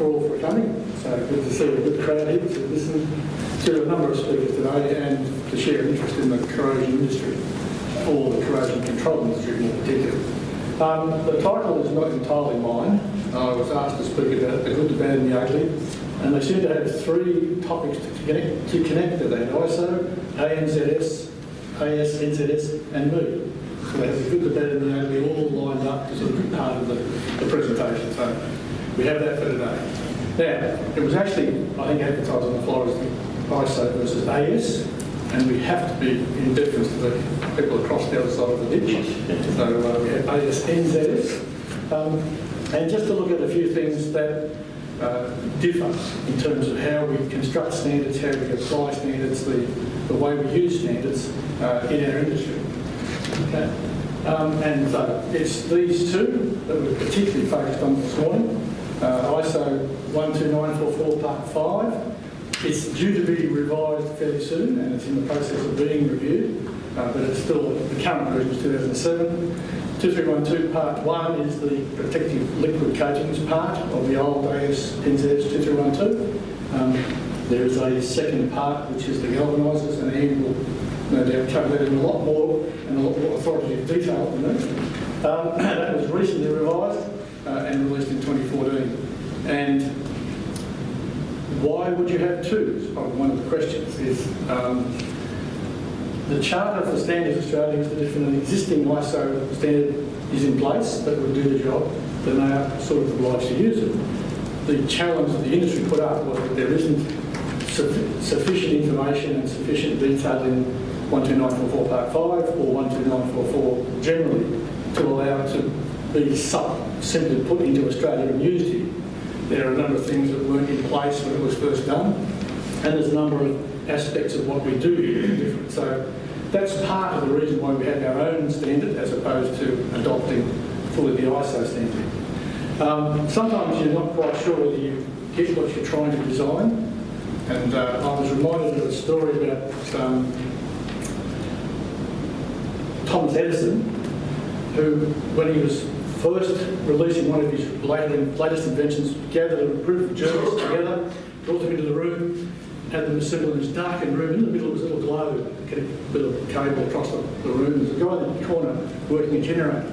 all for coming. So good to see a good crowd here to listen to a number of speakers today and to share an interest in the corrosion industry, or the corrosion control industry in particular. The title is not entirely mine. I was asked to speak about the good, the bad and the ugly, and they seem to have three topics to connect to that: ISO, ANZS, AS, and me. So they have the good, the bad and the ugly all lined up to sort of be part of the presentation. So we have that for today. Now, it was actually, I think, advertised on the flyer as ISO versus AS, and we have to be in deference to the people across the other side of the ditch. So we have AS, NZS. And just to look at a few things that differ in terms of how we construct standards, how we apply standards, the way we use standards in our industry. Okay. And so it's these two that we're particularly focused on this morning. ISO 12944 Part 5. It's due to be revised fairly soon, and it's in the process of being reviewed, but it's still, the current version is 2007. 2312 Part 1 is the protective liquid coatings part of the old AS NZS 2312. There is a second part, which is the galvanisers, and Ian will no doubt cover that in a lot more and a lot more authoritative detail than that. That was recently revised and released in 2014. And why would you have two? Is probably one of the questions. Is the Charter for Standards Australia is that if an existing ISO standard is in place that would do the job, then they are sort of obliged to use it. The challenge that the industry put up was that there isn't sufficient information and sufficient detail in 12944 Part 5 or 12944 generally to allow it to be simply put into Australia and used here. There are a number of things that weren't in place when it was first done, and there's a number of aspects of what we do here that are different. So that's part of the reason why we have our own standard as opposed to adopting fully the ISO standard. Sometimes you're not quite sure whether you get what you're trying to design, and I was reminded of a story about Thomas Edison, who, when he was first releasing one of his latest inventions, gathered a group of journalists together, brought them into the room, had them assembled in this darkened room. In the middle was a little globe, get a bit of cable across the room. There's a guy in the corner working a generator.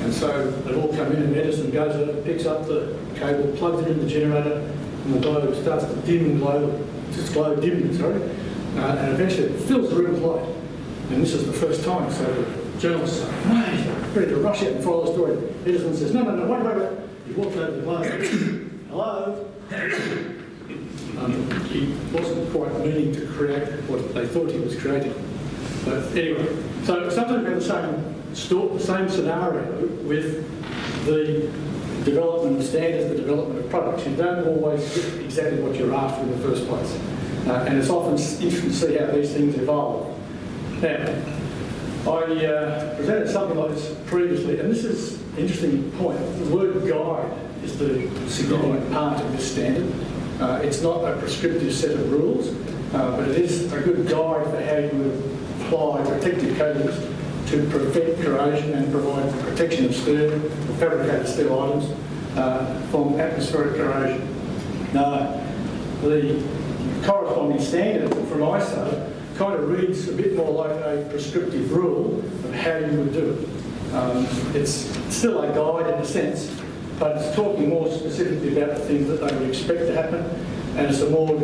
And so they all come in, and Edison goes over, picks up the cable, plugs it in the generator, and the globe starts to dim and eventually it fills the room with light. And this is the first time, so the journalists say, "Mate, ready to rush out and follow the story." Edison says, "No, wait. He walks over to the globe. Hello?" He wasn't quite meaning to create what they thought he was creating. But anyway, so sometimes we have the same scenario with the development of standards, the development of products. You don't always get exactly what you're after in the first place. And it's often interesting to see how these things evolve. Now, I presented something like this previously, and this is an interesting point. The word guide is the significant part of this standard. It's not a prescriptive set of rules, but it is a good guide for how you apply protective coatings to prevent corrosion and provide protection of steel, fabricated steel items, from atmospheric corrosion. Now, the corresponding standard from ISO kind of reads a bit more like a prescriptive rule of how you would do it. It's still a guide in a sense, but it's talking more specifically about the things that they would expect to happen, and it's a more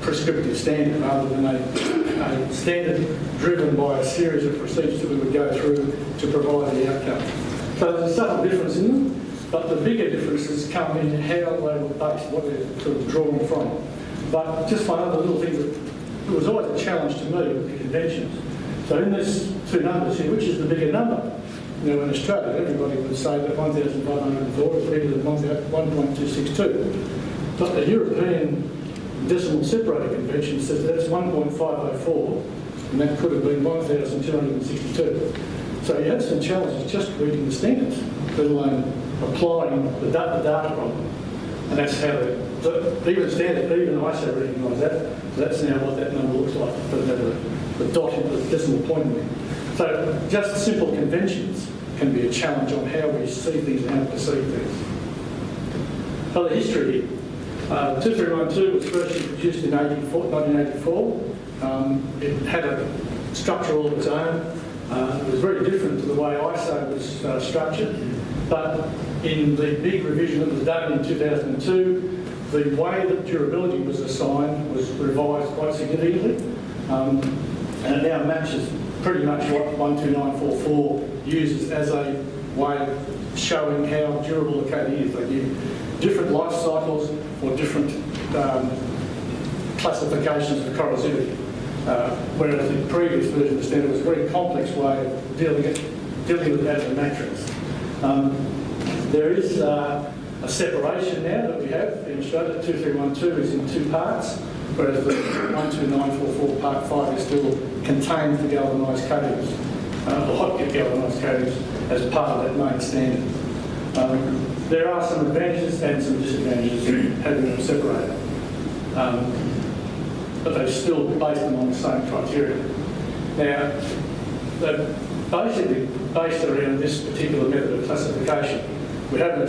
prescriptive standard rather than a standard driven by a series of procedures that we would go through to provide the outcome. So there's a subtle difference in them, but the bigger differences come in how they were based, what they're sort of drawn from. But just one other little thing that it was always a challenge to me with the conventions. So in these two numbers here, which is the bigger number? You know, in Australia, everybody would say that 1,504 is bigger than 1.262. But the European Decimal Separator Convention says that that's 1.504, and that could have been 1,262. So you had some challenges just reading the standards, let alone applying the data problem. And that's how even ISO recognise that. So that's now what that number looks like. But the dot in the decimal point in there. So just simple conventions can be a challenge on how we see things and how to perceive things. the history here. 2312 was first introduced in 1984. It had a structure all of its own. It was very different to the way ISO was structured, but in the big revision that was done in 2002, the way that durability was assigned was revised quite significantly, and it now matches pretty much what 12944 uses as a way of showing how durable the coating is. They give different life cycles or different classifications of corrosivity, whereas the previous version of the standard was a very complex way of dealing with that as a matrix. There is a separation now that we have in Australia. 2312 is in 2 parts, whereas the 12944 Part 5 is still contained for galvanised coatings, or hot dip galvanised coatings, as part of that main standard. There are some advantages and some disadvantages in having them separated, but they're still based on the same criteria. Now, they're basically based around this particular method of classification. We have a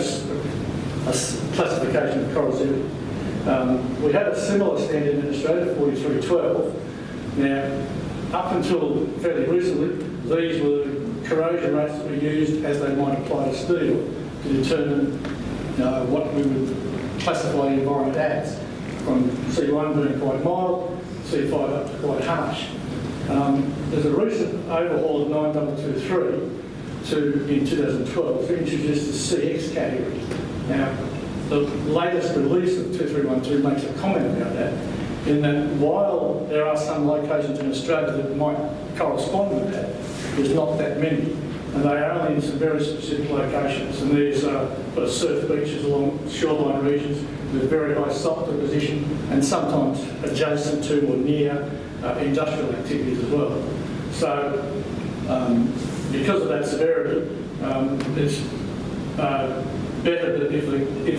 classification of corrosivity. We had a similar standard in Australia, 4312. Now, up until fairly recently, these were the corrosion rates that were used as they might apply to steel to determine what we would classify the environment as, from C1 being quite mild, C5 up to quite harsh. There's a recent overhaul of 9223 in 2012 to introduce the CX category. Now, the latest release of 2312 makes a comment about that, in that while there are some locations in Australia that might correspond with that, there's not that many. And they are only in some very specific locations. And these are surf beaches along shoreline regions with very high salt deposition and sometimes adjacent to or near industrial activities as well. So because of that severity, it's better that if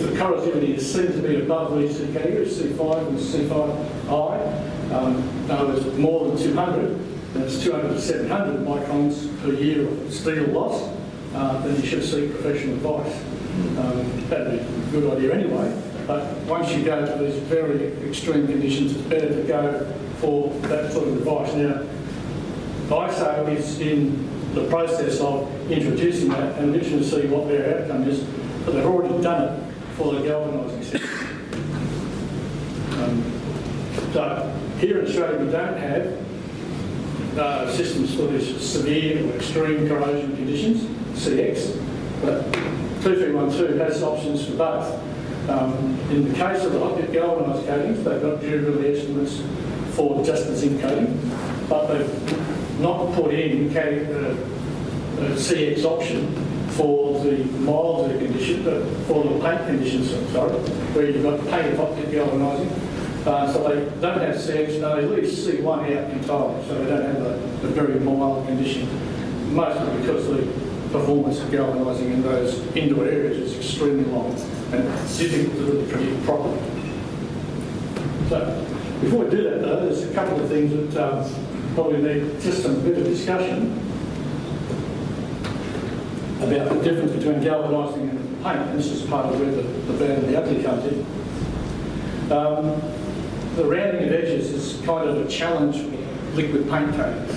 the corrosivity is seen to be above these two categories, C5 and C5I, in other words, more than 200, and it's 200 to 700 microns per year of steel loss, then you should seek professional advice. That'd be a good idea anyway, but once you go to these very extreme conditions, it's better to go for that sort of advice. Now, ISO is in the process of introducing that, and we're interested to see what their outcome is, but they've already done it for the galvanising system. So here in Australia we don't have systems for these severe or extreme corrosion conditions, CX, but 2312 has options for both. In the case of the hot dip galvanised coatings, they've got durability estimates for just the zinc coating, but they've not put in a CX option for the milder condition, but for the paint conditions, where you've got painted hot dip galvanising. So they don't have CX, they leave C1 out entirely, so they don't have a very mild condition, mostly because the performance of galvanising in those indoor areas is extremely long and difficult to really predict properly. So before we do that though, there's a couple of things that probably need just some bit of discussion about the difference between galvanising and paint, and this is part of where the bad and the ugly comes in. The rounding of edges is kind of a challenge for liquid paint coatings.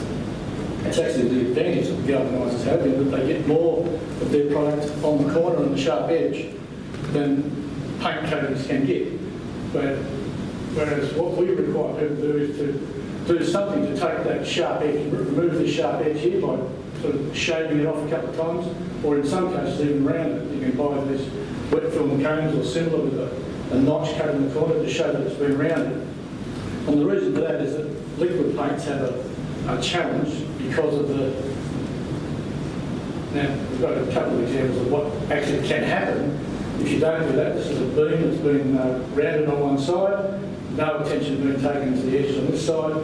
It's actually the advantage that the galvanisers have, in that they get more of their product on the corner and the sharp edge than paint coatings can get. Whereas what we require people to do is to do something to take that sharp edge, remove the sharp edge here by sort of shaving it off a couple of times, or in some cases even round it. You can buy these wet film cones or similar with a notch cut in the corner to show that it's been rounded. And the reason for that is that liquid paints have a challenge because of the... Now, we've got a couple of examples of what actually can happen if you don't do that. This is a beam that's been rounded on one side, no attention being taken to the edges on this side,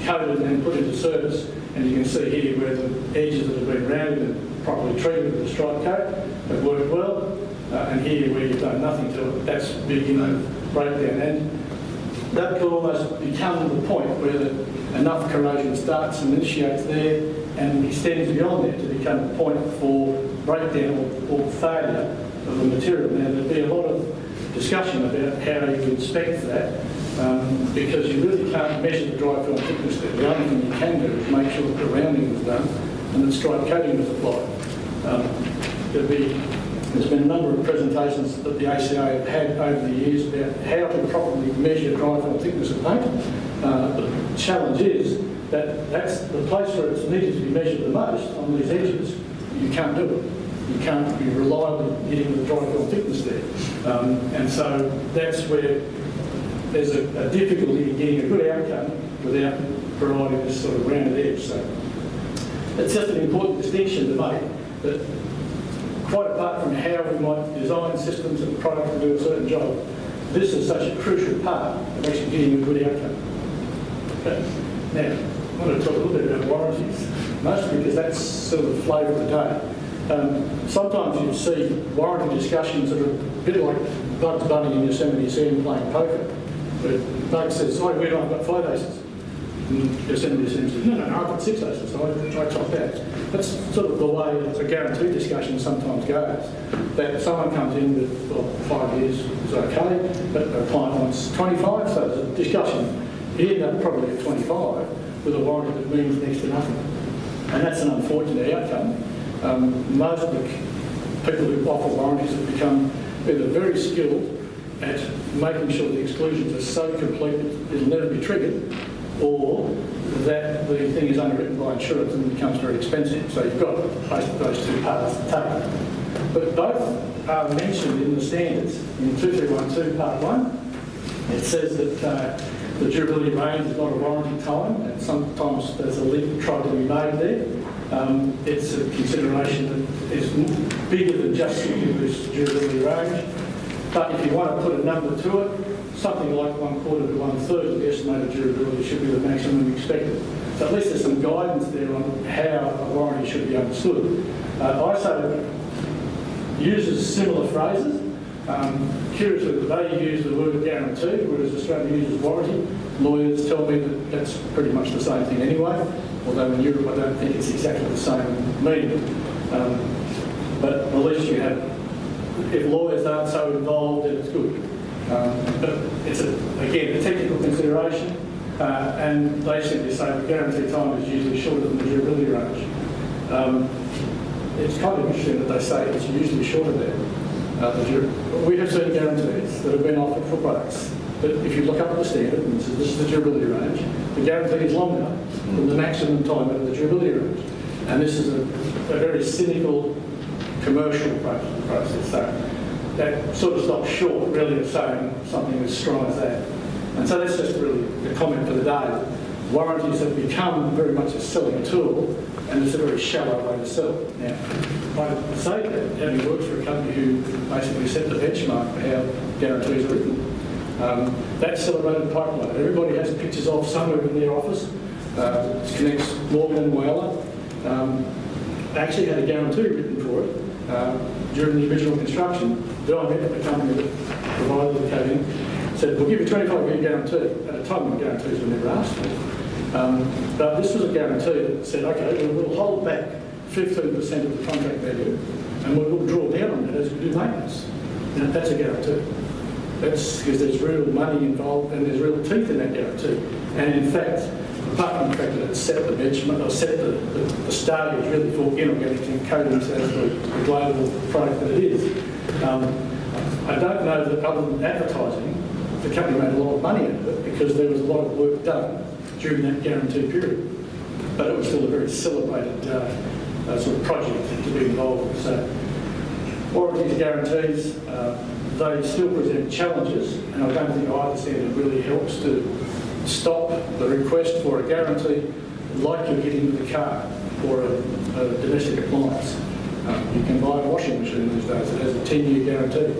coated and then put into service, and you can see here where the edges that have been rounded and properly treated with the stripe coat have worked well, and here where you've done nothing to it, that's beginning of breakdown. And that could almost become the point where enough corrosion starts and initiates there and extends beyond there to become a point for breakdown or failure of the material. Now, there'd be a lot of discussion about how you inspect that, because you really can't measure the dry film thickness there. The only thing you can do is make sure that the rounding was done and that stripe coating was applied. There's been a number of presentations that the ACA have had over the years about how to properly measure dry film thickness of paint. The challenge is that that's the place where it's needed to be measured the most, on these edges. You can't do it. You can't be reliably getting the dry film thickness there. And so that's where there's a difficulty in getting a good outcome without providing this sort of rounded edge. So it's just an important distinction to make, that quite apart from how we might design systems and products to do a certain job, this is such a crucial part of actually getting a good outcome. Okay. Now, I want to talk a little bit about warranties, mostly because that's sort of the flavour of the day. Sometimes you see warranty discussions that are a bit like Bugs Bunny in Yosemite Sam playing poker, where Bugs says, "Oh, where do I got 5 aces?" And Yosemite Sam says, no, I've got 6 aces, so I topped out. That's sort of the way a guarantee discussion sometimes goes, that someone comes in with, well, 5 years is okay, but a client wants 25, so there's a discussion. You end up probably at 25 with a warranty that means next to nothing. And that's an unfortunate outcome. Most of the people who offer warranties have become either very skilled at making sure the exclusions are so complete that it'll never be triggered, or that the thing is underwritten by insurance and becomes very expensive. So you've got basically those two parts to take. But both are mentioned in the standards. In 2312 Part 1, it says that the durability range is not a warranty time, and sometimes there's a link tried to be made there. It's a consideration that is bigger than just simply this durability range. But if you want to put a number to it, something like 1/4 to 1/3 of the estimated durability should be the maximum expected. So at least there's some guidance there on how a warranty should be understood. ISO uses similar phrases. Curiously, they use the word guarantee, whereas Australia uses warranty. Lawyers tell me that that's pretty much the same thing anyway, although in Europe I don't think it's exactly the same meaning. But at least you have, if lawyers aren't so involved, then it's good. But it's, again, a technical consideration, and they simply say the guarantee time is usually shorter than the durability range. It's kind of interesting that they say it's usually shorter there. We have certain guarantees that have been offered for products, but if you look up at the standard and it says this is the durability range, the guarantee is longer than the maximum time of the durability range. And this is a very cynical commercial process. So that sort of stops short, really, of saying something as strong as that. And so that's just really the comment for the day. Warranties have become very much a selling tool, and it's a very shallow way to sell. Now, I say that having worked for a company who basically set the benchmark for how guarantees are written. That's celebrated pipeline. Everybody has pictures of somewhere in their office. It connects Morgan and Whaler. Actually had a guarantee written for it during the original construction. Diamond, the company that provided the coating, said, we'll give you a 25-year guarantee. At a time when guarantees were never asked for. But this was a guarantee that said, okay, we'll hold back 15% of the contract value and we'll draw down on it as we do maintenance. Now, that's a guarantee. That's because there's real money involved and there's real teeth in that guarantee. And in fact, apart from the fact that it set the benchmark, or set the stage really for inorganics and coatings as the global product that it is. I don't know that other than advertising, the company made a lot of money out of it because there was a lot of work done during that guarantee period. But it was still a very celebrated sort of project to be involved with. So warranties, guarantees, they still present challenges, and I don't think either standard really helps to stop the request for a guarantee like you're getting with a car or a domestic appliance. You can buy a washing machine these days that has a 10-year guarantee.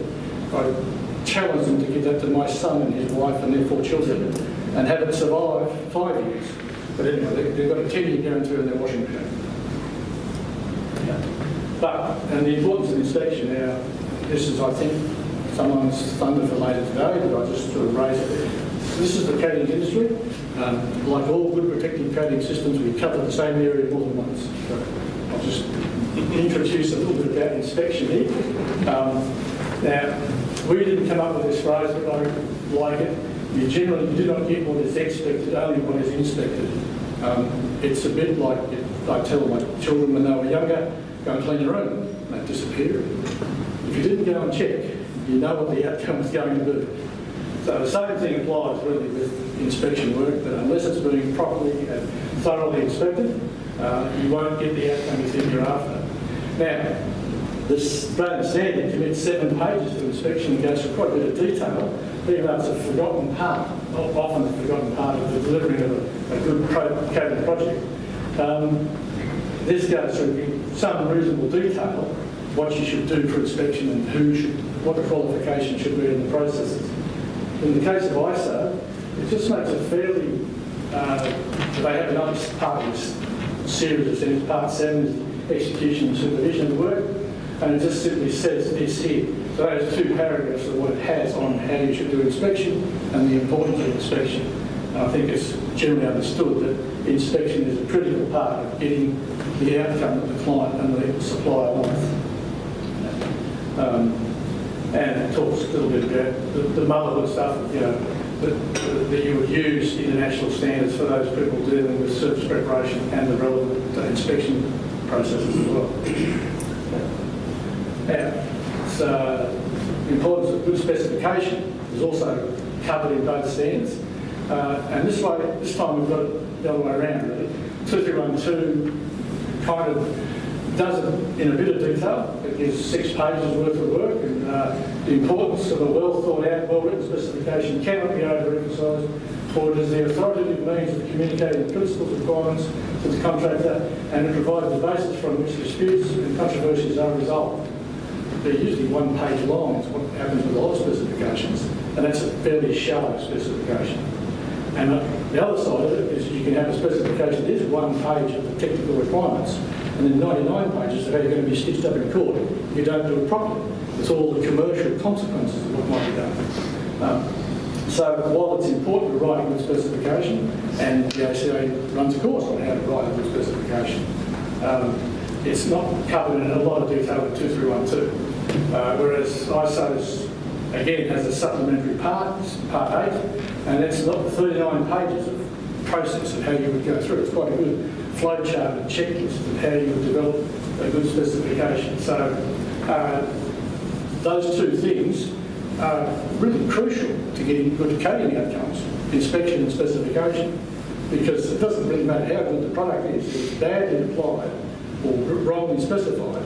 I challenge them to give that to my son and his wife and their 4 children and have it survive 5 years. But anyway, they've got a 10-year guarantee on their washing machine. Yeah. But, and the importance of inspection now, this is, I think, someone's thunder for later today, but I just sort of raise it there. This is the coating industry. Like all good protective coating systems, we cover the same area more than once. So I'll just introduce a little bit about inspection here. Now, We didn't come up with this phrase, but I like it. You generally do not get what is expected, only what is inspected. It's a bit like I tell my children when they were younger, go and clean your room, and they disappear. If you didn't go and check, you know what the outcome is going to be. So the same thing applies really with inspection work, that unless it's being properly and thoroughly inspected, you won't get the outcome you think you're after. Now, this Australian standard commits 7 pages to inspection and goes through quite a bit of detail, even though it's a forgotten part, often a forgotten part of the delivery of a good coded project. This goes through in some reasonable detail what you should do for inspection and what the qualification should be in the processes. In the case of ISO, it just makes it fairly, they have another part of this series of things, part 7 is execution and supervision of the work, and it just simply says this here. So those 2 paragraphs are what it has on how you should do inspection and the importance of inspection. And I think it's generally understood that inspection is a critical part of getting the outcome that the client and the supplier wants. And it talks a little bit about the motherhood stuff, that you would use international standards for those people dealing with surface preparation and the relevant inspection processes as well. Now, the importance of good specification is also covered in both standards. And this time we've got it the other way around, really. 2312 kind of does it in a bit of detail. It gives 6 pages worth of work, and the importance of a well thought out, well written specification cannot be overemphasised, for it is the authoritative means of communicating the principles and requirements to the contractor, and it provides the basis from which disputes and controversies are resolved. They're usually 1 page long, is what happens with a lot of specifications, and that's a fairly shallow specification. And the other side of it is you can have a specification that is 1 page of the technical requirements, and then 99 pages of how you're going to be stitched up in court if you don't do it properly. It's all the commercial consequences of what might be done. So while it's important to write a good specification, and the ACA runs a course on how to write a good specification, it's not covered in a lot of detail in 2312, whereas ISO's, again, has a supplementary part, part 8, and it's not 39 pages of process of how you would go through. It's quite a good flowchart and checklist of how you would develop a good specification. So those 2 things are really crucial to getting good coding outcomes, inspection and specification, because it doesn't really matter how good the product is. If it's badly applied or wrongly specified,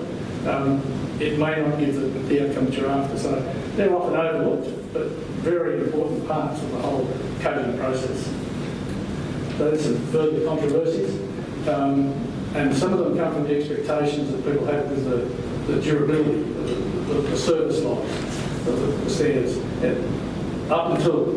it may not give the outcome that you're after. So they're often overlooked, but very important parts of the whole coding process. So there's some further controversies, and some of them come from the expectations that people have with the durability of the service lives of the standards. And up until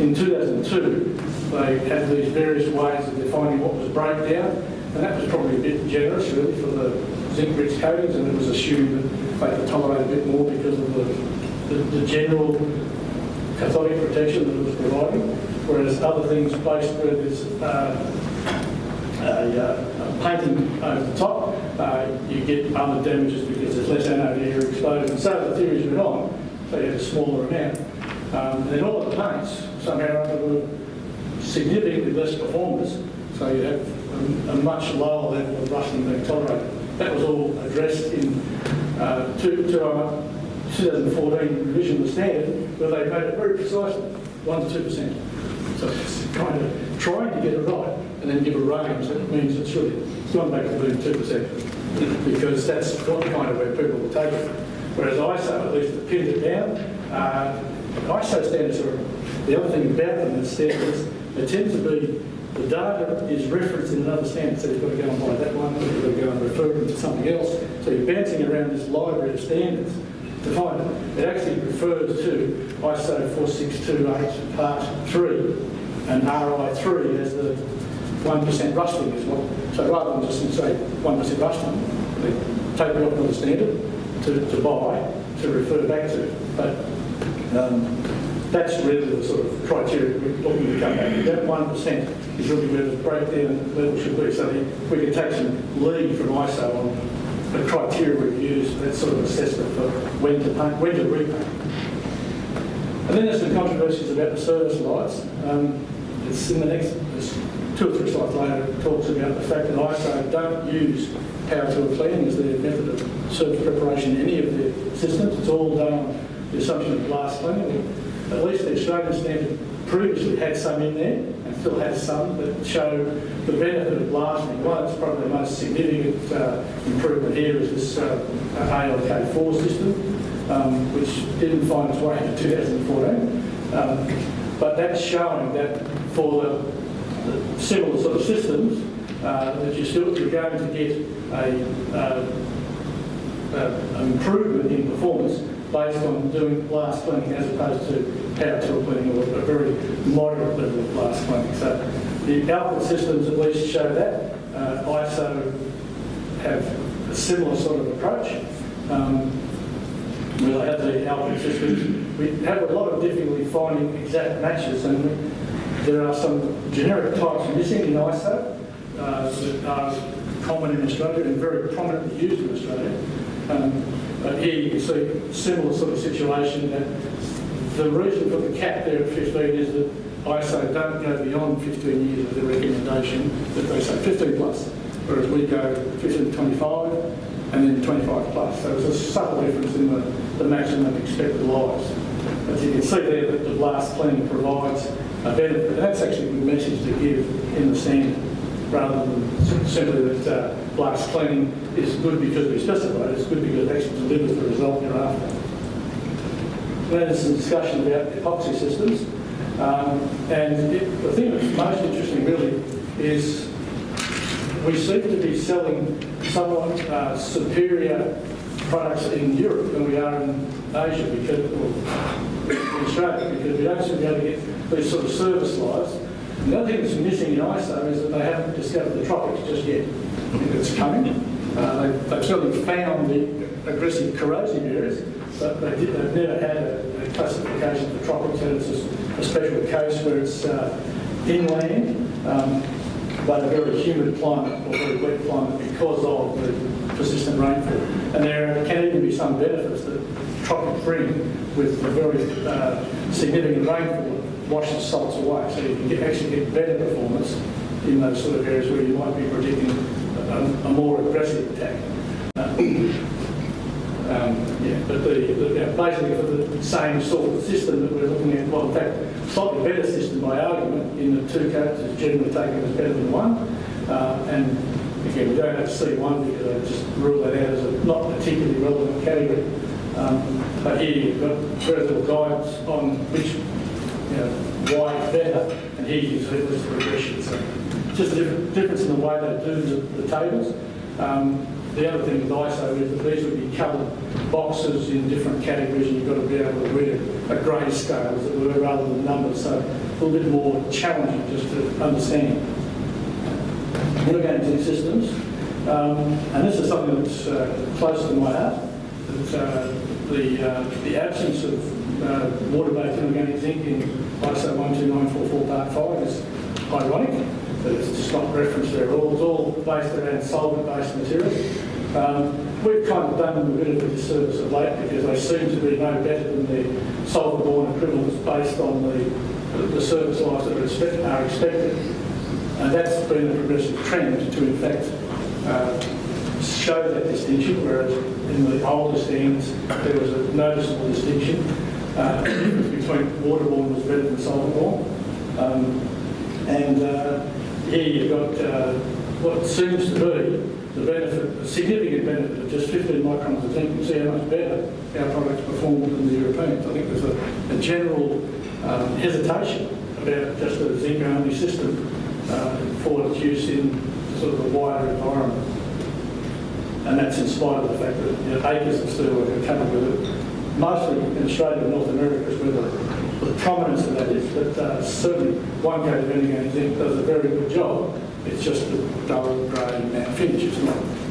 in 2002, they had these various ways of defining what was breakdown, and that was probably a bit generous really for the zinc-rich coatings, and it was assumed that they could tolerate a bit more because of the general cathodic protection that it was providing, whereas other things placed where there's painting over the top, you get other damages because there's less anode air exposed, and so the theories went on, so you had a smaller amount. And then all of the paints somehow were significantly less performance, so you have a much lower level of rusting being tolerated. That was all addressed in 2014 revision of the standard, where they made it very precisely, 1 to 2%. So it's kind of trying to get it right and then give a range. That means it's not making it 2%, because that's not kind of where people will take it. Whereas ISO, at least, it pins it down. ISO standards are, the other thing about them is standards, they tend to be, the data is referenced in another standard, so you've got to go and buy that one, you've got to go and refer them to something else. So you're bouncing around this library of standards to find it. It actually refers to ISO 4628 Part 3 and RI3 as the 1% rusting as well. So rather than just say 1% rusting, they take it off another standard to buy, to refer back to. But that's really the sort of criteria we're looking to come back. That 1% is really where the breakdown level should be. So we can take some lead from ISO on the criteria we've used, that sort of assessment for when to paint, when to repaint. And then there's some controversies about the service lights. It's in the next, it's 2 or 3 slides later, it talks about the fact that ISO don't use power tool cleaning as their method of surface preparation in any of their systems. It's all done on the assumption of blast cleaning. At least the Australian standard previously had some in there, and still has some, that show the benefit of blasting. One that's probably the most significant improvement here is this ALK4 system, which didn't find its way into 2014. But that's showing that for the similar sort of systems, that you're going to get an improvement in performance based on doing blast cleaning as opposed to power tool cleaning, or a very moderate level of blast cleaning. So the output systems at least show that. ISO have a similar sort of approach. Where they have the output systems, we have a lot of difficulty finding exact matches, and there are some generic types missing in ISO that are common in Australia and very prominently used in Australia. But here you can see a similar sort of situation, that the reason for the cap there at 15 is that ISO don't go beyond 15 years of their recommendation, that they say 15 plus, whereas we go 15 to 25 and then 25 plus. So there's a subtle difference in the maximum expected lives. But you can see there that the blast cleaning provides a benefit. And that's actually a good message to give in the standard, rather than simply that blast cleaning is good because we specify it. It's good because it actually delivers the result you're after. Then there's some discussion about epoxy systems. And the thing that's most interesting really is we seem to be selling somewhat superior products in Europe than we are in Asia, because, or in Australia, because we don't seem to be able to get these sort of service lives. And the other thing that's missing in ISO is that they haven't discovered the tropics just yet. It's coming. They've certainly found the aggressive corrosive areas, but they've never had a classification for tropics, and it's a special case where it's inland, but a very humid climate or very wet climate because of the persistent rainfall. And there can even be some benefits that tropics bring with the very significant rainfall that washes salts away. So you can actually get better performance in those sort of areas where you might be predicting a more aggressive attack. But basically for the same sort of system that we're looking at, well, in fact, slightly better system by argument in the 2 codes is generally taken as better than 1. And again, we don't have to see 1 because I just rule that out as a not particularly relevant category. But here you've got very little guidance on which, why it's better, and here you see this regression. So just a difference in the way they do the tables. The other thing with ISO is that these would be coloured boxes in different categories, and you've got to be able to read a grade scale, as it were, rather than numbers. So a little bit more challenging just to understand. Then we're going to the systems, and this is something that's close to my heart. The absence of water-based inorganic zinc in ISO 12944 Part 5 is ironic, but it's just not referenced there at all. It's all based around solvent-based materials. We've kind of done them a bit of a disservice of late because they seem to be no better than the solvent-borne equivalents based on the service lives that are expected. And that's been a progressive trend to, in fact, show that distinction, whereas in the older standards there was a noticeable distinction. The difference between waterborne was better than solvent-borne. Here you've got what seems to be the benefit, a significant benefit of just 15 microns of zinc. You can see how much better our products perform than the Europeans. I think there's a general hesitation about just a zinc-only system for its use in sort of a wider environment. And that's in spite of the fact that acres of steelwork are covered with it. Mostly in Australia and North America is where the prominence of that is, but certainly 1 coat of inorganic zinc does a very good job. It's just a dull, grey matte finish. It's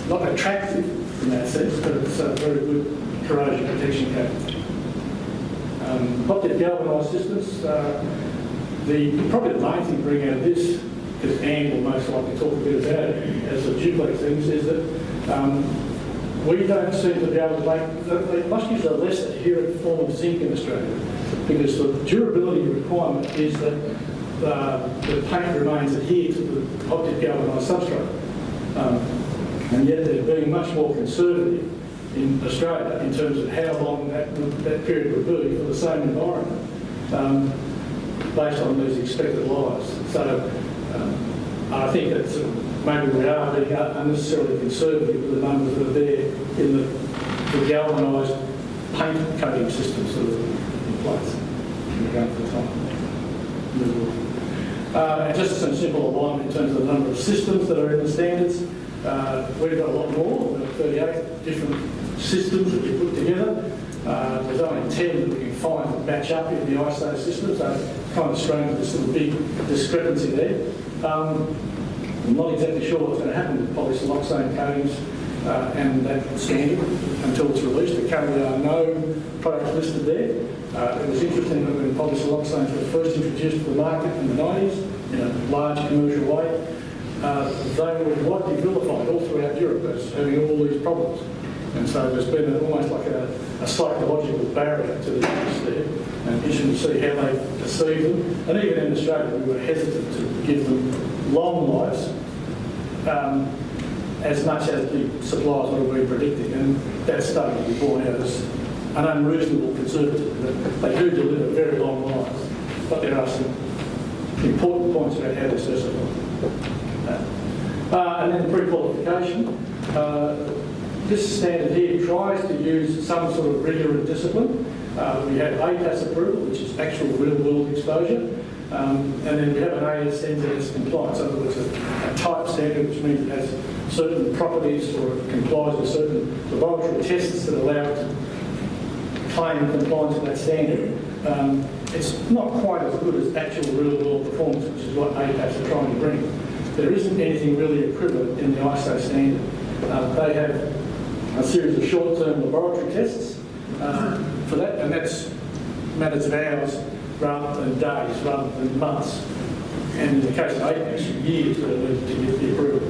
not attractive in that sense, but it's a very good corrosion protection coat. Hot-dip galvanised systems, probably the main thing to bring out of this, because Anne will most likely talk a bit about it as the duplex things, is that we don't seem to be able to make, they must use a less adherent form of zinc in Australia, because the durability requirement is that the paint remains adhered to the optic galvanised substrate. And yet they're being much more conservative in Australia in terms of how long that period would be for the same environment, based on these expected lives. So I think that maybe we are being unnecessarily conservative with the numbers that are there in the galvanised paint coating systems that are in place in regard to the time. And just some simple alignment in terms of the number of systems that are in the standards. We've got a lot more, we've got 38 different systems that we put together. There's only 10 that we can find that match up in the ISO system, so it's kind of strange there's still a big discrepancy there. I'm not exactly sure what's going to happen with polysiloxane coatings and that standard until it's released. There currently are no products listed there. It was interesting that when polysiloxanes were first introduced to the market in the 90s in a large commercial way, they were widely vilified all throughout Europe as having all these problems. And so there's been almost like a psychological barrier to the use there. And you should see how they perceive them. And even in Australia, we were hesitant to give them long lives as much as the suppliers would have been predicting. And that's starting to be borne out as an unreasonable conservatism. They do deliver very long lives, but there are some important points about how to assess it. And then pre-qualification. This standard here tries to use some sort of rigour and discipline. We have APAS approval, which is actual real-world exposure, and then we have an AS/NZS compliance. In other words, a type standard, which means it has certain properties or it complies with certain laboratory tests that allow it to claim compliance with that standard. It's not quite as good as actual real-world performance, which is what APAS are trying to bring. There isn't anything really equivalent in the ISO standard. They have a series of short-term laboratory tests for that, and that's matters of hours rather than days, rather than months. And in the case of APAS, years that are needed to get the approval.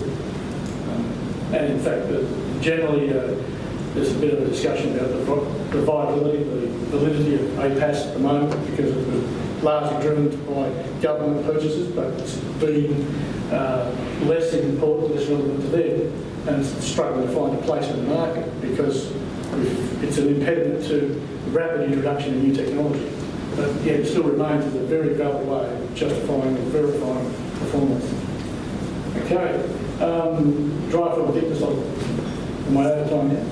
And in fact, generally, there's a bit of a discussion about the viability, the validity of APAS at the moment, because it was largely driven by government purchases, but it's been less important, less relevant to them, and struggling to find a place in the market because it's an impediment to rapid introduction of new technology. But yeah, it still remains as a very valid way of justifying and verifying performance. Okay, dry film thickness. Am I out of time now?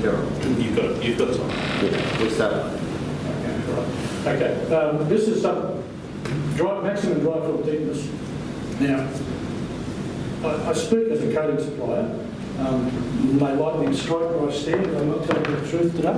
Yeah, you've got time. Yeah, we'll start. Okay, this is maximum dry film thickness. Now, I speak as a coating supplier. They like me to strike where I stand, but I'm not telling you the truth today.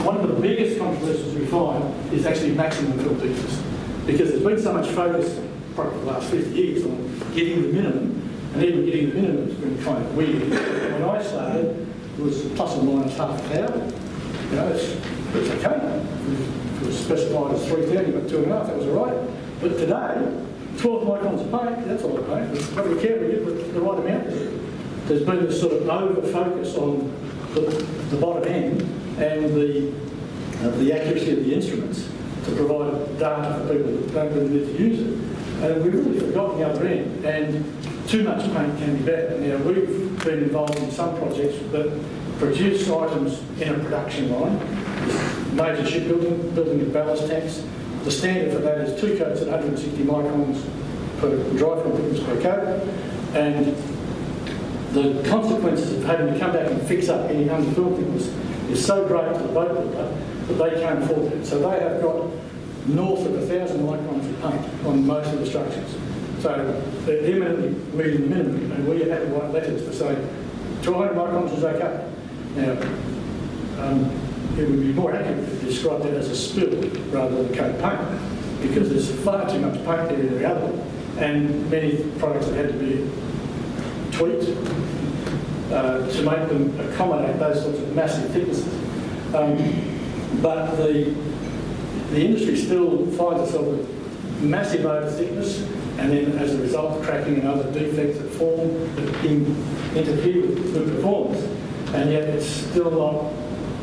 One of the biggest controversies we find is actually maximum film thickness, because there's been so much focus probably the last 50 years on getting the minimum, and even getting the minimum has been kind of weird. When I started, it was plus or minus half a pound. You know, it's okay. If it was specified as 330, but 2.5, that was all right. But today, 12 microns of paint, that's all right. But we care we get the right amount. There's been this sort of over-focus on the bottom end and the accuracy of the instruments to provide data for people that don't really need to use it. And we've really forgotten the other end. And too much paint can be bad. Now, we've been involved in some projects that produce items in a production line. Major shipbuilding, building of ballast tanks. The standard for that is 2 coats at 160 microns per dry film thickness per coat, and the consequences of having to come back and fix up any under-film thickness is so great to the boat builder that they can't afford it. So they have got north of 1,000 microns of paint on most of the structures. So they're imminently meeting the minimum, and we have to write letters to say 200 microns is okay. Now, it would be more accurate to describe that as a spill rather than coat paint, because there's far too much paint there in every other one, and many products have had to be tweaked to make them accommodate those sorts of massive thicknesses. But the industry still finds itself with massive over thickness, and then as a result, cracking and other defects that form that can interfere with good performance. And yet it's still not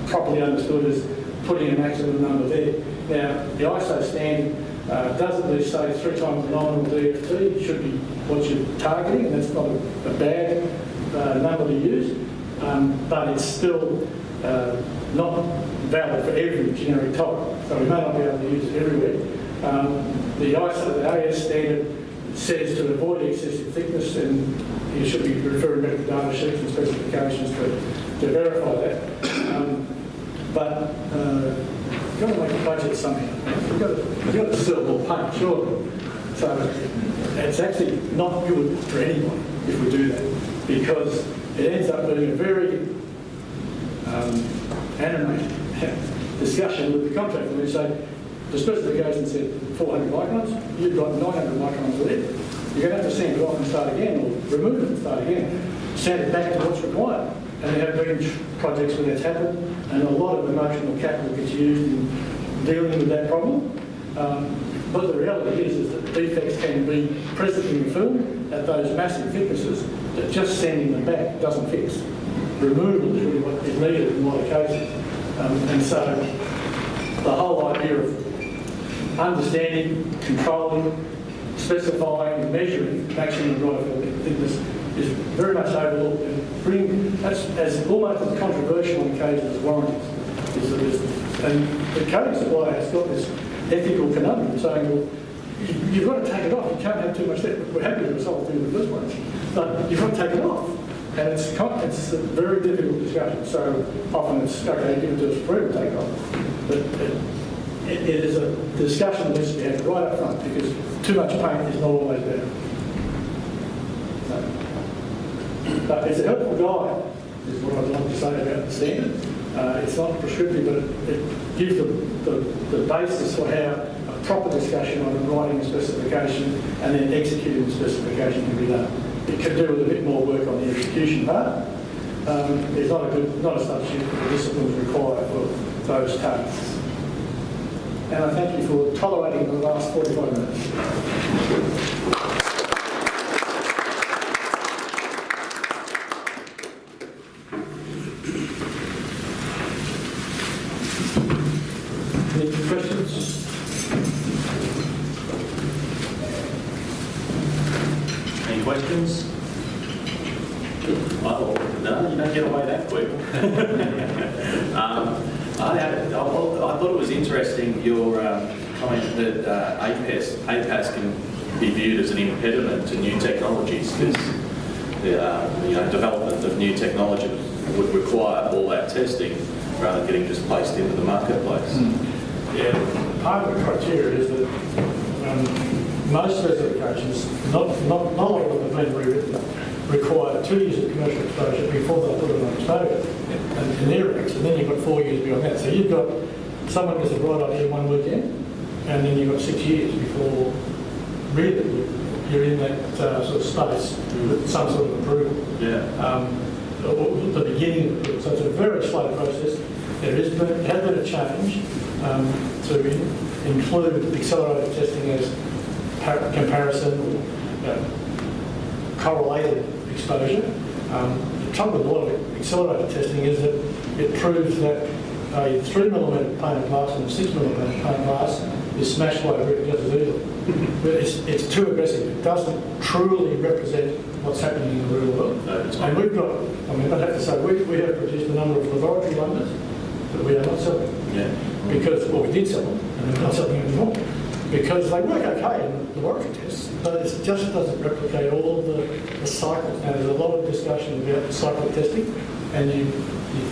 properly understood as putting a maximum number there. Now, the ISO standard doesn't really say 3 times the nominal DFT should be what you're targeting, and that's not a bad number to use, but it's still not valid for every generic type, so we may not be able to use it everywhere. The ISO, the AS standard says to avoid excessive thickness, and you should be referring back to data sheets and specifications to verify that. But you've got to make a budget somehow. You've got to sell more paint, surely. So it's actually not good for anyone if we do that, because it ends up being a very animated discussion with the contractor. We say, the specification said 400 microns, you've got 900 microns there. You're going to have to sand it off and start again, or remove it and start again. Sand it back to what's required. And there have been projects where that's happened, and a lot of emotional capital gets used in dealing with that problem. But the reality is that defects can be present in the film at those massive thicknesses that just sending them back doesn't fix. Removal is really what is needed in a lot of cases. And so the whole idea of understanding, controlling, specifying, and measuring maximum dry thickness is very much overlooked, and that's as almost as controversial on occasion as warranties. And the coating supplier has got this ethical conundrum saying, well, you've got to take it off, you can't have too much there. We're happy to resolve it in the first place, but you've got to take it off. And it's a very difficult discussion. So often it's, okay, give it to us free, we'll take it off. But it is a discussion that needs to be had right up front, because too much paint is not always better. So, but it's a helpful guide, is what I'd like to say about the standard. It's not prescriptive, but it gives the basis for how a proper discussion on writing a specification and then executing the specification can be done. It could do with a bit more work on the execution part. It's not a substitute for the disciplines required for those tasks. And I thank you for tolerating the last 45 minutes. Any questions? Any questions? Oh, no, you don't get away that quick. I thought it was interesting, your comment that APAS can be viewed as an impediment to new technologies, because the development of new technology would require all that testing rather than getting just placed into the marketplace. Yeah, part of the criteria is that most specifications, not all of them have been rewritten, require 2 years of commercial exposure before they put it on exposure and their regs, and then you've got 4 years beyond that. So you've got someone gets a bright idea one weekend, and then you've got 6 years before really you're in that sort of space with some sort of approval. Yeah. The beginning of it. So it's a very slow process. There has been a change to include accelerated testing as comparison or correlated exposure. The trouble with a lot of accelerated testing is that it proves that a 3mm pane of glass and a 6mm pane of glass is smashed by a brick just as easily. But it's too aggressive. It doesn't truly represent what's happening in the real world. No, and we've got, I have to say, we have produced a number of laboratory wonders that we are not selling. Yeah. Because, well, we did sell them, and we're not selling them anymore. Because they work okay in laboratory tests, but it just doesn't replicate all of the cycles. Now, there's a lot of discussion about cycle testing, and you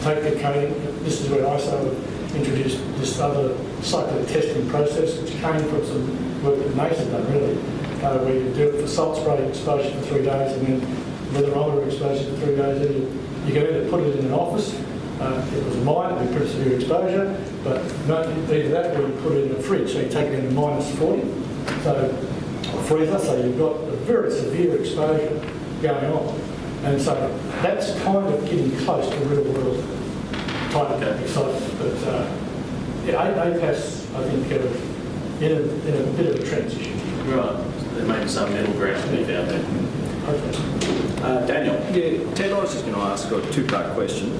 take the coating. This is where ISO introduced this other cycle testing process, which came from some work that Nate's done, really, where you do it for salt spray exposure for 3 days, and then leatherometer exposure for 3 days. And you can either put it in an office. It was mine, it'd be pretty severe exposure, but either that or you put it in a fridge, so you take it into -40. So, freezer, so you've got a very severe exposure going on. And so that's kind of getting close to real world type of excitement. But APAS, I think, in a bit of a transition. Right. there may be some middle ground to be found there. Daniel. Yeah, Ted, I was just going to ask a two-part question.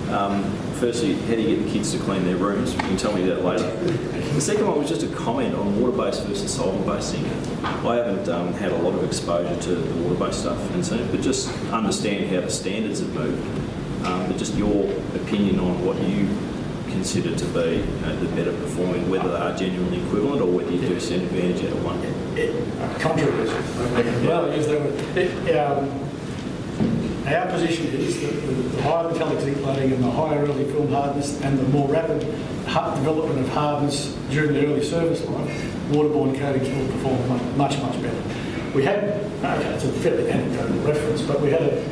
Firstly, how do you get the kids to clean their rooms? You can tell me that later. The second one was just a comment on water-based versus solvent-based zinc. I haven't had a lot of exposure to the water-based stuff and zinc, but just understand how the standards have moved. But just your opinion on what you consider to be the better performing, whether they are genuinely equivalent or whether you do see an advantage out of one. Controversy. Well, I use that word. Our position is that the higher metallic zinc loading and the higher early film hardness and the more rapid development of hardness during the early service life, waterborne coatings will perform much better. We had, it's a fairly anecdotal reference, but we had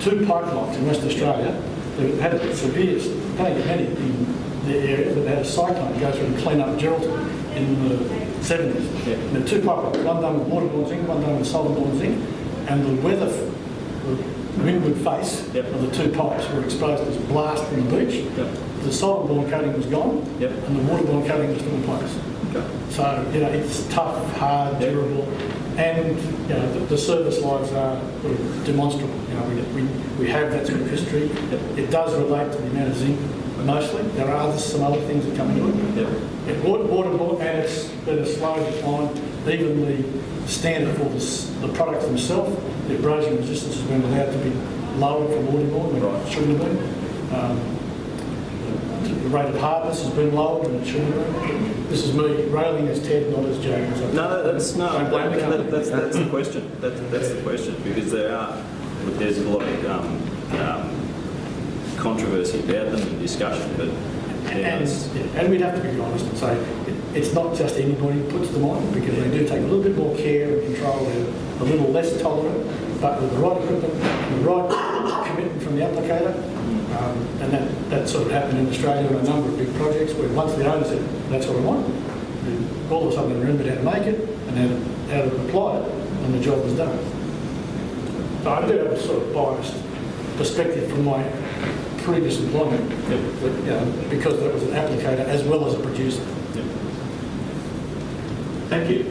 two pipelines in West Australia that had a severe, don't get many in the area, but they had a cyclone go through and clean up Geraldton in the 70s. Yeah. And there were two pipelines, one done with waterborne zinc, one done with solvent-borne zinc, and the windward face of the two pipes were exposed as blast from the beach. The solvent-borne coating was gone, and the waterborne coating was still in place. So, it's tough, hard, durable, and, the service lives are demonstrable. We have that sort of history. It does relate to the amount of zinc, mostly. There are some other things that come into it. Waterborne, and it's been a slow decline. Even the standard for the products themselves, the abrasion resistance has been allowed to be lowered from waterborne when it shouldn't have been. The rate of hardness has been lowered when it shouldn't have been. This is me railing as Ted, not as James. That's the question. That's the question, because there's a lot of controversy about them and discussion, but and we'd have to be honest and say it's not just anybody who puts them on, because they do take a little bit more care and control. They're a little less tolerant, but with the right equipment, the right commitment from the applicator, and that sort of happened in Australia on a number of big projects where once the owner said, that's what I want, all of a sudden they remembered how to make it and how to apply it, and the job was done. So I do have a sort of biased perspective from my previous employment, because that was an applicator as well as a producer. Thank you.